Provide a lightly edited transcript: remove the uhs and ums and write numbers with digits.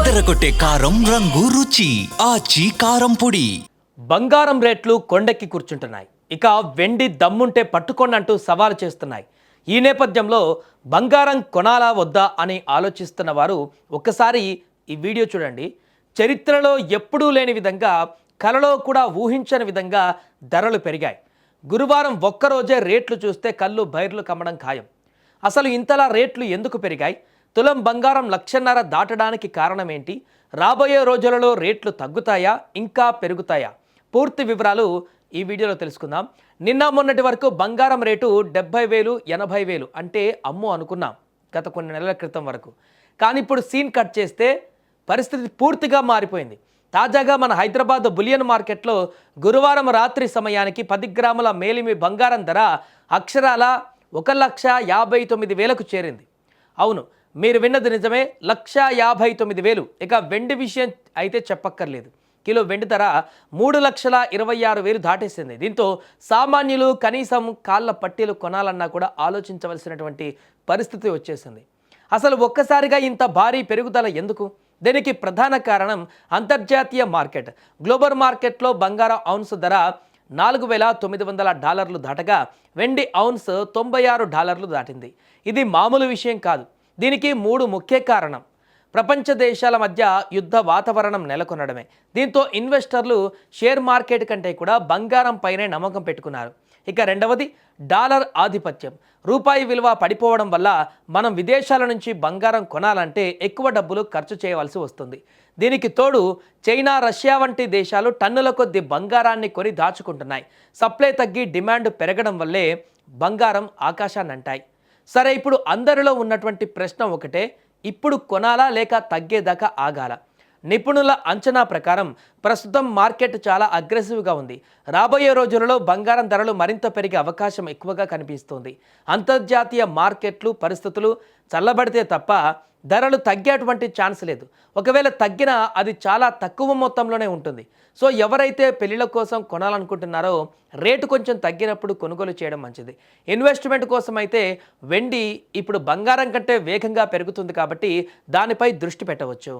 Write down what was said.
అదరగొట్టే కారం రంగు రుచి ఆచి కారం పొడి. బంగారం రేట్లు కొండెక్కి కూర్చుంటున్నాయి. ఇక వెండి దమ్ముంటే పట్టుకోండి అంటూ సవాలు చేస్తున్నాయి. ఈ నేపథ్యంలో బంగారం కొనాలా వద్దా అని ఆలోచిస్తున్న వారు ఒక్కసారి ఈ వీడియో చూడండి. చరిత్రలో ఎప్పుడూ లేని విధంగా, కలలో కూడా ఊహించని విధంగా ధరలు పెరిగాయి. గురువారం ఒక్కరోజే రేట్లు చూస్తే కళ్ళు బైర్లు కమ్మడం ఖాయం. అసలు ఇంతలా రేట్లు ఎందుకు పెరిగాయి? తులం బంగారం 1,50,000 దాటడానికి కారణం ఏంటి? రాబోయే రోజులలో రేట్లు తగ్గుతాయా, ఇంకా పెరుగుతాయా? పూర్తి వివరాలు ఈ వీడియోలో తెలుసుకుందాం. నిన్న మొన్నటి వరకు బంగారం రేటు 70,000, 80,000 అంటే అమ్మో అనుకున్నాం గత కొన్ని నెలల క్రితం వరకు. కానీ ఇప్పుడు సీన్ కట్ చేస్తే పరిస్థితి పూర్తిగా మారిపోయింది. తాజాగా మన హైదరాబాద్ బులియన్ మార్కెట్లో గురువారం రాత్రి సమయానికి 10 గ్రాముల మేలిమి బంగారం ధర అక్షరాల 1,59,000కు చేరింది. అవును, మీరు విన్నది నిజమే, 1,59,000. ఇక వెండి విషయం అయితే చెప్పక్కర్లేదు. కిలో వెండి ధర 3,26,000 దాటేసింది. దీంతో సామాన్యులు కనీసం కాళ్ళ పట్టీలు కొనాలన్నా కూడా ఆలోచించవలసినటువంటి పరిస్థితి వచ్చేసింది. అసలు ఒక్కసారిగా ఇంత భారీ పెరుగుదల ఎందుకు? దీనికి ప్రధాన కారణం అంతర్జాతీయ మార్కెట్. గ్లోబల్ మార్కెట్లో బంగారం ఔన్స్ ధర $4,900 దాటగా వెండి ఔన్స్ $96 దాటింది. ఇది మామూలు విషయం కాదు. దీనికి 3 ముఖ్య కారణం. ప్రపంచ దేశాల మధ్య యుద్ధ వాతావరణం నెలకొనడమే. దీంతో ఇన్వెస్టర్లు షేర్ మార్కెట్ కంటే కూడా బంగారం పైనే నమ్మకం పెట్టుకున్నారు. ఇక రెండవది డాలర్ ఆధిపత్యం. రూపాయి విలువ పడిపోవడం వల్ల మనం విదేశాల నుంచి బంగారం కొనాలంటే ఎక్కువ డబ్బులు ఖర్చు చేయవలసి వస్తుంది. దీనికి తోడు చైనా, రష్యా వంటి దేశాలు టన్నుల కొద్ది బంగారాన్ని కొని దాచుకుంటున్నాయి. సప్లై తగ్గి డిమాండ్ పెరగడం వల్లే బంగారం ఆకాశాన్ని అంటాయి. సరే, ఇప్పుడు అందరిలో ఉన్నటువంటి ప్రశ్న ఒకటే, ఇప్పుడు కొనాలా లేక తగ్గేదాకా ఆగాల? నిపుణుల అంచనా ప్రకారం ప్రస్తుతం మార్కెట్ చాలా అగ్రెసివ్గా ఉంది. రాబోయే రోజులలో బంగారం ధరలు మరింత పెరిగే అవకాశం ఎక్కువగా కనిపిస్తోంది. అంతర్జాతీయ మార్కెట్లు పరిస్థితులు చల్లబడితే తప్ప ధరలు తగ్గేటువంటి ఛాన్స్ లేదు. ఒకవేళ తగ్గినా అది చాలా తక్కువ మొత్తంలోనే ఉంటుంది. సో ఎవరైతే పెళ్లిళ్ళ కోసం కొనాలనుకుంటున్నారో రేటు కొంచెం తగ్గినప్పుడు కొనుగోలు చేయడం మంచిది. ఇన్వెస్ట్మెంట్ కోసం అయితే వెండి ఇప్పుడు బంగారం కంటే వేగంగా పెరుగుతుంది కాబట్టి దానిపై దృష్టి పెట్టవచ్చు.